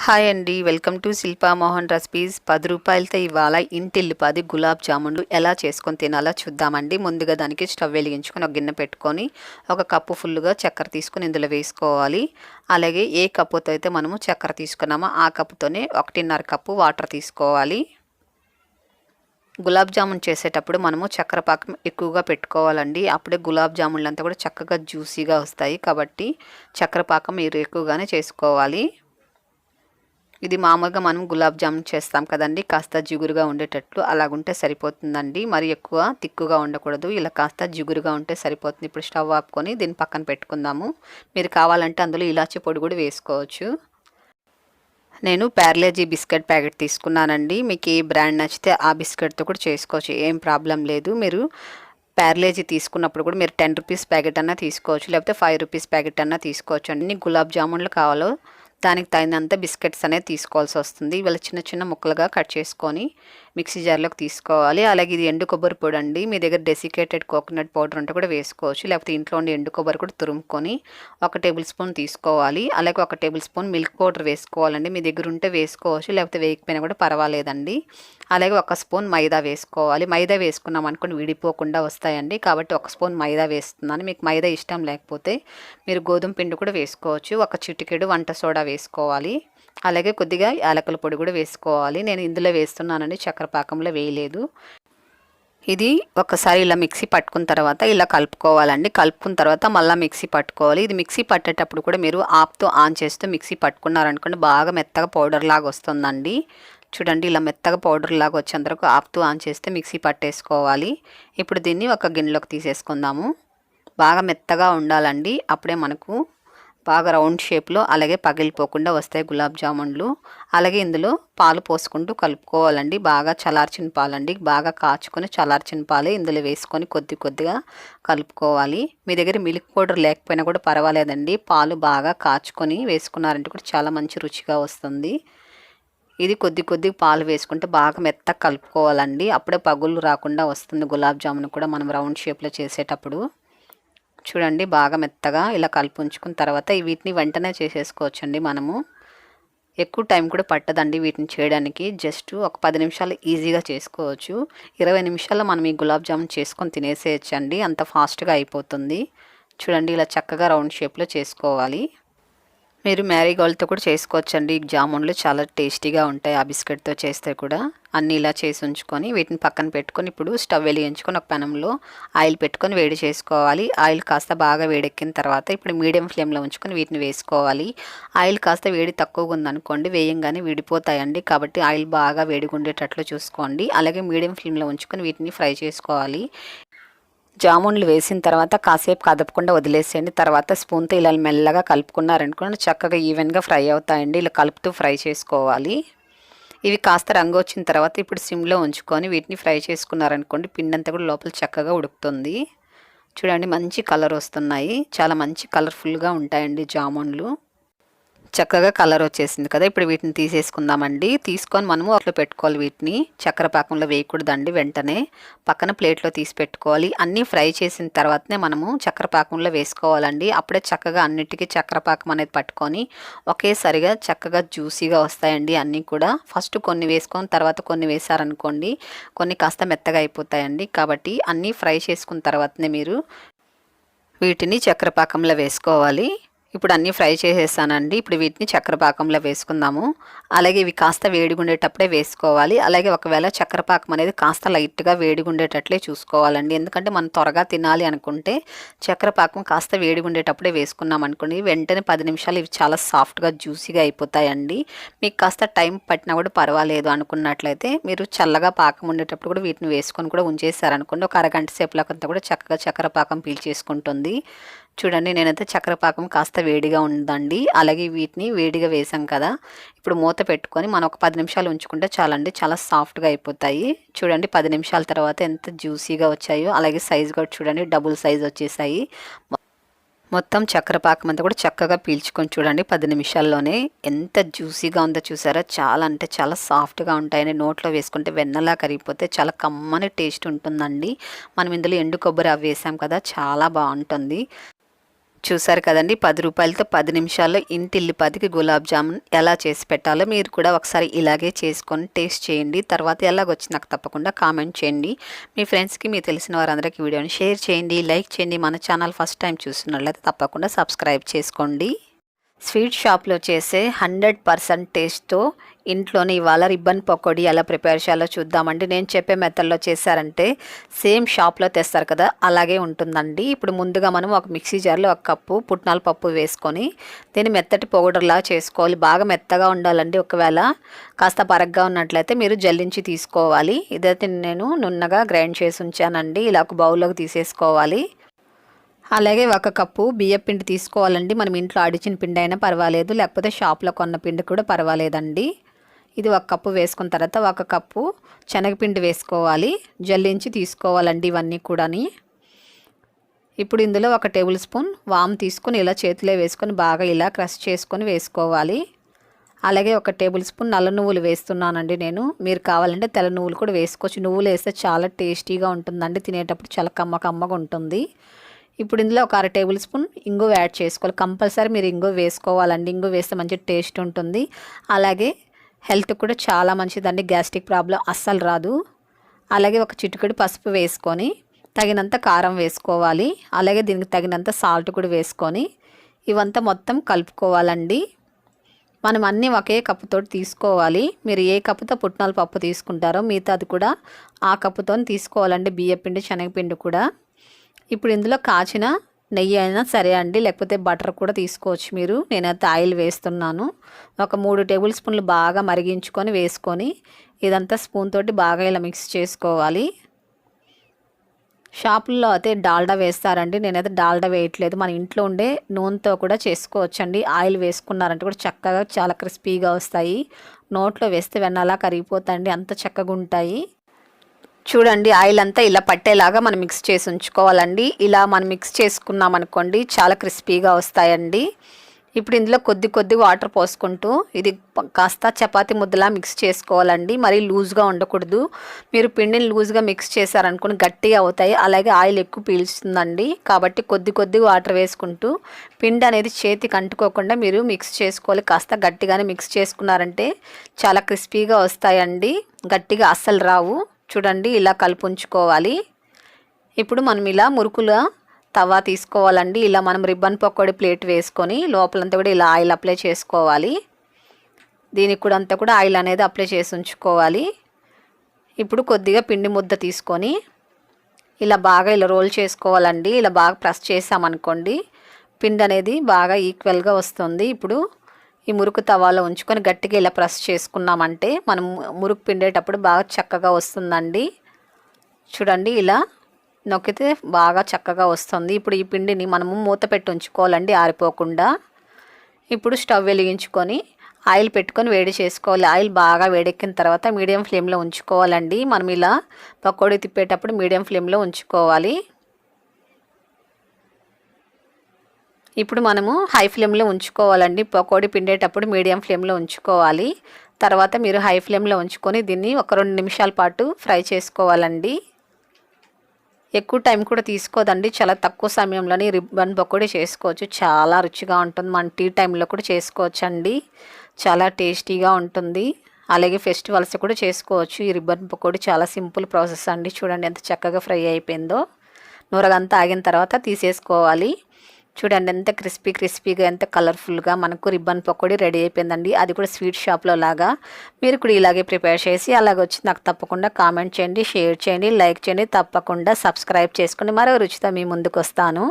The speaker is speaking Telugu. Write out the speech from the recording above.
హాయ్ అండి, welcome to Shilpa Mohan recipes. 10 రూపాయలతో ఇవాళ ఇంటిల్లిపాది గులాబ్ జామున్లు ఎలా చేసుకొని తినాలో చూద్దామండి. ముందుగా దానికి స్టవ్ వెలిగించుకొని ఒక గిన్నె పెట్టుకొని ఒక కప్పు ఫుల్గా చక్కెర తీసుకుని ఇందులో వేసుకోవాలి. అలాగే ఏ కప్పుతో అయితే మనము చక్కెర తీసుకున్నామో ఆ కప్పుతోనే 1.5 కప్పు వాటర్ తీసుకోవాలి. గులాబ్ జామున్ చేసేటప్పుడు మనము చక్కెర పాకం ఎక్కువగా పెట్టుకోవాలండి. అప్పుడే గులాబ్ జామున్లు అంతా కూడా చక్కగా జ్యూసీగా వస్తాయి. కాబట్టి చక్కెర పాకం మీరు ఎక్కువగానే చేసుకోవాలి. ఇది మామూలుగా మనం గులాబ్ జామున్ చేస్తాం కదండి, కాస్త జిగురుగా ఉండేటట్లు అలాగుంటే సరిపోతుందండి. మరి ఎక్కువ తిక్కుగా ఉండకూడదు, ఇలా కాస్త జిగురుగా ఉంటే సరిపోతుంది. ఇప్పుడు స్టవ్ ఆపుకొని దీన్ని పక్కన పెట్టుకుందాము. మీరు కావాలంటే అందులో ఇలాచీ పొడి కూడా వేసుకోవచ్చు. నేను ప్యార్లేజీ బిస్కెట్ ప్యాకెట్ తీసుకున్నానండి. మీకు ఏ బ్రాండ్ నచ్చితే ఆ బిస్కెట్తో కూడా చేసుకోవచ్చు, ఏం ప్రాబ్లం లేదు. మీరు ప్యార్లేజీ తీసుకున్నప్పుడు కూడా మీరు 10 రూపీస్ ప్యాకెట్ అన్నా తీసుకోవచ్చు, లేకపోతే 5 రూపీస్ ప్యాకెట్ అన్నా తీసుకోవచ్చు అండి. గులాబ్ జామున్లు కావాలో దానికి తగినంత బిస్కెట్స్ అనేది తీసుకోవాల్సి వస్తుంది. ఇవాళ చిన్న చిన్న ముక్కలుగా కట్ చేసుకొని మిక్సీ జార్లోకి తీసుకోవాలి. అలాగే ఇది ఎండు కొబ్బరి పొడి అండి. మీ దగ్గర డెసికేటెడ్ కోకోనట్ పౌడర్ ఉంటే కూడా వేసుకోవచ్చు, లేకపోతే ఇంట్లో ఉండే ఎండు కొబ్బరి కూడా తురుముకొని 1 టేబుల్ స్పూన్ తీసుకోవాలి. అలాగే 1 టేబుల్ స్పూన్ మిల్క్ పౌడర్ వేసుకోవాలండి. మీ దగ్గర ఉంటే వేసుకోవచ్చు, లేకపోతే వేయకపోయినా కూడా పర్వాలేదండి. అలాగే 1 స్పూన్ మైదా వేసుకోవాలి. మైదా వేసుకున్నాం అనుకోండి విడిపోకుండా వస్తాయండి, కాబట్టి 1 స్పూన్ మైదా వేస్తున్నాను. మీకు మైదా ఇష్టం లేకపోతే మీరు గోధుమ పిండి కూడా వేసుకోవచ్చు. 1 చిటికెడు వంట సోడా వేసుకోవాలి. అలాగే కొద్దిగా యాలకుల పొడి కూడా వేసుకోవాలి. నేను ఇందులో వేస్తున్నానండి, చక్కెర పాకంలో వేయలేదు. ఇది ఒకసారి ఇలా మిక్సీ పట్టుకున్న తర్వాత ఇలా కలుపుకోవాలండి. కలుపుకున్న తర్వాత మళ్ళీ మిక్సీ పట్టుకోవాలి. ఇది మిక్సీ పట్టేటప్పుడు కూడా మీరు ఆప్తో ఆన్ చేస్తూ మిక్సీ పట్టుకున్నారనుకోండి బాగా మెత్తగా పౌడర్ లాగా వస్తుందండి. చూడండి, ఇలా మెత్తగా పౌడర్ లాగా వచ్చేంత వరకు ఆప్తో ఆన్ చేస్తే మిక్సీ పట్టేసుకోవాలి. ఇప్పుడు దీన్ని ఒక గిన్నెలోకి తీసేసుకుందాము. బాగా మెత్తగా ఉండాలండి, అప్పుడే మనకు బాగా రౌండ్ షేప్లో అలాగే పగిలిపోకుండా వస్తాయి గులాబ్ జామున్లు. అలాగే ఇందులో పాలు పోసుకుంటూ కలుపుకోవాలండి. బాగా చల్లార్చిన పాలండి, బాగా కాచుకొని చల్లార్చిన పాలే ఇందులో వేసుకొని కొద్ది కొద్దిగా కలుపుకోవాలి. మీ దగ్గర మిల్క్ పౌడర్ లేకపోయినా కూడా పర్వాలేదండి, పాలు బాగా కాచుకొని వేసుకున్నారంటే కూడా చాలా మంచి రుచిగా వస్తుంది. ఇది కొద్ది పాలు వేసుకుంటే బాగా మెత్తగా కలుపుకోవాలండి, అప్పుడే పగుళ్ళు రాకుండా వస్తుంది గులాబ్ జామున్ కూడా మనం రౌండ్ షేప్లో చేసేటప్పుడు. చూడండి, బాగా మెత్తగా ఇలా కలిపి ఉంచుకున్న తర్వాత వీటిని వెంటనే చేసేసుకోవచ్చండి. మనము ఎక్కువ టైం కూడా పట్టదండి వీటిని చేయడానికి. జస్ట్ ఒక 10 నిమిషాలు ఈజీగా చేసుకోవచ్చు. 20 నిమిషాల్లో మనం ఈ గులాబ్ జామున్ చేసుకొని తినేసేయచ్చండి, అంత ఫాస్ట్గా అయిపోతుంది. చూడండి, ఇలా చక్కగా రౌండ్ షేప్లో చేసుకోవాలి. మీరు మ్యారీగోల్డ్తో కూడా చేసుకోవచ్చండి. జామున్లు చాలా టేస్టీగా ఉంటాయి ఆ బిస్కెట్తో చేస్తే కూడా. అన్నీ ఇలా చేసి ఉంచుకొని వీటిని పక్కన పెట్టుకొని ఇప్పుడు స్టవ్ వెలిగించుకొని ఒక పెనంలో ఆయిల్ పెట్టుకొని వేడి చేసుకోవాలి. ఆయిల్ కాస్త బాగా వేడెక్కిన తర్వాత ఇప్పుడు మీడియం ఫ్లేమ్లో ఉంచుకొని వీటిని వేసుకోవాలి. ఆయిల్ కాస్త వేడి తక్కువగా ఉందనుకోండి వేయంగానే విడిపోతాయండి, కాబట్టి ఆయిల్ బాగా వేడిగా ఉండేటట్లు చూసుకోండి. అలాగే మీడియం ఫ్లేమ్లో ఉంచుకొని వీటిని ఫ్రై చేసుకోవాలి. జామున్లు వేసిన తర్వాత కాసేపు కదపకుండా వదిలేసేయండి. తర్వాత స్పూన్తో ఇలా మెల్లగా కలుపుకున్నారనుకోండి చక్కగా ఈవెన్గా ఫ్రై అవుతాయండి. ఇలా కలుపుతూ ఫ్రై చేసుకోవాలి. ఇవి కాస్త రంగు వచ్చిన తర్వాత ఇప్పుడు సిమ్లో ఉంచుకొని వీటిని ఫ్రై చేసుకున్నారనుకోండి పిండి అంతా కూడా లోపల చక్కగా ఉడుకుతుంది. చూడండి, మంచి కలర్ వస్తున్నాయి, చాలా మంచి కలర్ఫుల్గా ఉంటాయండి జామున్లు. చక్కగా కలర్ వచ్చేసింది కదా, ఇప్పుడు వీటిని తీసేసుకుందామండి. తీసుకొని మనము అట్లా పెట్టుకోవాలి. వీటిని చక్కెర పాకంలో వేయకూడదండి, వెంటనే పక్కన ప్లేట్లో తీసి పెట్టుకోవాలి. అన్నీ ఫ్రై చేసిన తర్వాతనే మనము చక్కెర పాకంలో వేసుకోవాలండి. అప్పుడే చక్కగా అన్నిటికీ చక్కెర పాకం అనేది పట్టుకొని ఒకేసారిగా చక్కగా జ్యూసీగా వస్తాయండి అన్నీ కూడా. ఫస్ట్ కొన్ని వేసుకొని తర్వాత కొన్ని వేసారనుకోండి కొన్ని కాస్త మెత్తగా అయిపోతాయండి. కాబట్టి అన్నీ ఫ్రై చేసుకున్న తర్వాతనే మీరు వీటిని చక్కెర పాకంలో వేసుకోవాలి. ఇప్పుడు అన్నీ ఫ్రై చేసేసానండి. ఇప్పుడు వీటిని చక్కెర పాకంలో వేసుకుందాము. అలాగే ఇవి కాస్త వేడిగుండేటప్పుడే వేసుకోవాలి. అలాగే ఒకవేళ చక్కెర పాకం అనేది కాస్త లైట్గా వేడిగుండేటట్లే చూసుకోవాలండి. ఎందుకంటే మనం త్వరగా తినాలి అనుకుంటే చక్కెర పాకం కాస్త వేడిగుండేటప్పుడే వేసుకున్నాం అనుకోండి వెంటనే 10 నిమిషాలు ఇవి చాలా సాఫ్ట్గా జ్యూసీగా అయిపోతాయండి. మీకు కాస్త టైం పట్టినా కూడా పర్వాలేదు అనుకున్నట్లయితే మీరు చల్లగా పాకం ఉండేటప్పుడు కూడా వీటిని వేసుకొని కూడా ఉంచేసారనుకోండి ఒక అరగంట సేపులకంతా కూడా చక్కగా చక్కెర పాకం పీల్చేసుకుంటుంది. చూడండి, నేనైతే చక్కెర పాకం కాస్త వేడిగా ఉందండి. అలాగే వీటిని వేడిగా వేసాం కదా, ఇప్పుడు మూత పెట్టుకొని మనం ఒక 10 నిమిషాలు ఉంచుకుంటే చాలండి, చాలా సాఫ్ట్గా అయిపోతాయి. చూడండి, 10 నిమిషాల తర్వాత ఎంత జ్యూసీగా వచ్చాయో. అలాగే సైజు కూడా చూడండి, డబుల్ సైజ్ వచ్చేసాయి. మొత్తం చక్కెర పాకం అంతా కూడా చక్కగా పీల్చుకొని చూడండి 10 నిమిషాల్లోనే ఎంత జ్యూసీగా ఉందో చూసారా. చాలా అంటే చాలా సాఫ్ట్గా ఉంటాయని, నోట్లో వేసుకుంటే వెన్నలా కరిగిపోతే చాలా కమ్మని టేస్ట్ ఉంటుందండి. మనం ఇందులో ఎండు కొబ్బరి అవి వేసాం కదా, చాలా బాగుంటుంది. చూసారు కదండి, 10 రూపాయలతో 10 నిమిషాల్లో ఇంటిల్లిపాదికి గులాబ్ జామున్ ఎలా చేసి పెట్టాలో మీరు కూడా ఒకసారి ఇలాగే చేసుకొని టేస్ట్ చేయండి. తర్వాత ఎలాగొచ్చి నాకు తప్పకుండా కామెంట్ చేయండి. మీ ఫ్రెండ్స్కి, మీ తెలిసిన వారందరికీ వీడియోని షేర్ చేయండి, లైక్ చేయండి. మన ఛానల్ ఫస్ట్ టైం చూస్తున్నట్లయితే తప్పకుండా సబ్స్క్రైబ్ చేసుకోండి. స్వీట్ షాప్లో చేసే 100% టేస్ట్తో ఇంట్లోనే ఇవాళ రిబ్బన్ పకోడీ ఎలా ప్రిపేర్ చేయాలో చూద్దామండి. నేను చెప్పే మెథడ్లో చేశారంటే సేమ్ షాప్లో తెస్తారు కదా, అలాగే ఉంటుందండి. ఇప్పుడు ముందుగా మనం ఒక మిక్సీ జార్లో 1 కప్పు పుట్నాల పప్పు వేసుకొని దీన్ని మెత్తటి పౌడర్లా చేసుకోవాలి. బాగా మెత్తగా ఉండాలండి. ఒకవేళ కాస్త బరగ్గా ఉన్నట్లయితే మీరు జల్లించి తీసుకోవాలి. ఇదైతే నేను నున్నగా గ్రైండ్ చేసి ఉంచానండి. ఇలా ఒక బౌల్లోకి తీసేసుకోవాలి. అలాగే 1 కప్పు బియ్యం పిండి తీసుకోవాలండి. మనం ఇంట్లో ఆడిచిన పిండి అయినా పర్వాలేదు, లేకపోతే షాప్లో కొన్న పిండి కూడా పర్వాలేదండి. ఇది 1 కప్పు వేసుకున్న తర్వాత 1 కప్పు శనగపిండి వేసుకోవాలి. జల్లించి తీసుకోవాలండి ఇవన్నీ కూడాని. ఇప్పుడు ఇందులో 1 టేబుల్ స్పూన్ వాము తీసుకొని ఇలా చేతిలో వేసుకొని బాగా ఇలా క్రష్ చేసుకొని వేసుకోవాలి. అలాగే 1 టేబుల్ స్పూన్ నల్ల నువ్వులు వేస్తున్నానండి నేను. మీరు కావాలంటే తెల్ల నువ్వులు కూడా వేసుకోవచ్చు. నువ్వులు వేస్తే చాలా టేస్టీగా ఉంటుందండి, తినేటప్పుడు చాలా కమ్మగా ఉంటుంది. ఇప్పుడు ఇందులో 1 అర టేబుల్ స్పూన్ ఇంగువ యాడ్ చేసుకోవాలి. కంపల్సరీ మీరు ఇంగువ వేసుకోవాలండి. ఇంగువ వేస్తే మంచి టేస్ట్ ఉంటుంది. అలాగే హెల్త్ కూడా చాలా మంచిదండి, గ్యాస్ట్రిక్ ప్రాబ్లం అస్సలు రాదు. అలాగే 1 చిటికెడు పసుపు వేసుకొని తగినంత కారం వేసుకోవాలి. అలాగే దీనికి తగినంత సాల్ట్ కూడా వేసుకొని ఇవంతా మొత్తం కలుపుకోవాలండి. మనం అన్నీ ఒకే కప్పుతో తీసుకోవాలి. మీరు ఏ కప్పుతో పుట్నాల పప్పు తీసుకుంటారో మిగతాది కూడా ఆ కప్పుతో తీసుకోవాలండి, బియ్యపిండి శనగపిండి కూడా. ఇప్పుడు ఇందులో కాచిన నెయ్యి అయినా సరే అండి, లేకపోతే బటర్ కూడా తీసుకోవచ్చు మీరు. నేనైతే ఆయిల్ వేస్తున్నాను. 3 టేబుల్ స్పూన్లు బాగా మరిగించుకొని వేసుకొని ఇదంతా స్పూన్ తోటి బాగా ఇలా మిక్స్ చేసుకోవాలి. షాపుల్లో అయితే డాల్డా వేస్తారండి, నేనైతే డాల్డా వేయట్లేదు. మన ఇంట్లో ఉండే నూనెతో కూడా చేసుకోవచ్చండి. ఆయిల్ వేసుకున్నారంటే కూడా చక్కగా చాలా క్రిస్పీగా వస్తాయి. నోట్లో వేస్తే వెన్నలా కరిగిపోతాయండి, అంత చక్కగా ఉంటాయి. చూడండి, ఆయిల్ అంతా ఇలా పట్టేలాగా మనం మిక్స్ చేసి ఉంచుకోవాలండి. ఇలా మనం మిక్స్ చేసుకున్నాం అనుకోండి చాలా క్రిస్పీగా వస్తాయండి. ఇప్పుడు ఇందులో కొద్ది వాటర్ పోసుకుంటూ ఇది కాస్త చపాతీ ముద్దలా మిక్స్ చేసుకోవాలండి. మరీ లూజ్గా ఉండకూడదు. మీరు పిండిని లూజ్గా మిక్స్ చేశారనుకుని గట్టిగా అవుతాయి. అలాగే ఆయిల్ ఎక్కువ పీల్చుతుందండి. కాబట్టి కొద్ది వాటర్ వేసుకుంటూ పిండి అనేది చేతికి అంటుకోకుండా మీరు మిక్స్ చేసుకోవాలి. కాస్త గట్టిగానే మిక్స్ చేసుకున్నారంటే చాలా క్రిస్పీగా వస్తాయండి, గట్టిగా అస్సలు రావు. చూడండి, ఇలా కలుపుంచుకోవాలి. ఇప్పుడు మనం ఇలా మురుకుల తవా తీసుకోవాలండి. ఇలా మనం రిబ్బన్ పకోడీ ప్లేట్ వేసుకొని లోపలంతా కూడా ఇలా ఆయిల్ అప్లై చేసుకోవాలి. దీనికి కూడా అంతా కూడా ఆయిల్ అనేది అప్లై చేసి ఉంచుకోవాలి. ఇప్పుడు కొద్దిగా పిండి ముద్ద తీసుకొని ఇలా బాగా ఇలా రోల్ చేసుకోవాలండి. ఇలా బాగా ప్రెస్ చేసామనుకోండి పిండి అనేది బాగా ఈక్వల్గా వస్తుంది. ఇప్పుడు ఈ మురుకు తవాలో ఉంచుకొని గట్టిగా ఇలా ప్రెస్ చేసుకున్నామంటే మనం మురుకు పిండేటప్పుడు బాగా చక్కగా వస్తుందండి. చూడండి, ఇలా నొక్కితే బాగా చక్కగా వస్తుంది. ఇప్పుడు ఈ పిండిని మనము మూత పెట్టి ఉంచుకోవాలండి, ఆరిపోకుండా. ఇప్పుడు స్టవ్ వెలిగించుకొని ఆయిల్ పెట్టుకొని వేడి చేసుకోవాలి. ఆయిల్ బాగా వేడెక్కిన తర్వాత మీడియం ఫ్లేమ్లో ఉంచుకోవాలండి. మనం ఇలా పకోడీ తిప్పేటప్పుడు మీడియం ఫ్లేమ్లో ఉంచుకోవాలి. ఇప్పుడు మనము హై ఫ్లేమ్లో ఉంచుకోవాలండి. పకోడీ పిండేటప్పుడు మీడియం ఫ్లేమ్లో ఉంచుకోవాలి. తర్వాత మీరు హై ఫ్లేమ్లో ఉంచుకొని దీన్ని 1-2 నిమిషాల పాటు ఫ్రై చేసుకోవాలండి. ఎక్కువ టైం కూడా తీసుకోదండి, చాలా తక్కువ సమయంలోనే రిబ్బన్ పకోడీ చేసుకోవచ్చు. చాలా రుచిగా ఉంటుంది. మన టీ టైంలో కూడా చేసుకోవచ్చండి, చాలా టేస్టీగా ఉంటుంది. అలాగే ఫెస్టివల్స్ కూడా చేసుకోవచ్చు. ఈ రిబ్బన్ పకోడీ చాలా సింపుల్ ప్రాసెస్ అండి. చూడండి ఎంత చక్కగా ఫ్రై అయిపోయిందో. నూరగంతా ఆగిన తర్వాత తీసేసుకోవాలి. చూడండి ఎంత క్రిస్పీగా ఎంత కలర్ఫుల్గా మనకు రిబ్బన్ పకోడీ రెడీ అయిపోయిందండి. అది కూడా స్వీట్ షాప్లో లాగా. మీరు కూడా ఇలాగే ప్రిపేర్ చేసి అలాగే వచ్చి నాకు తప్పకుండా కామెంట్ చేయండి, షేర్ చేయండి, లైక్ చేయండి. తప్పకుండా సబ్స్క్రైబ్ చేసుకుని మరో రుచితో మీ ముందుకు వస్తాను.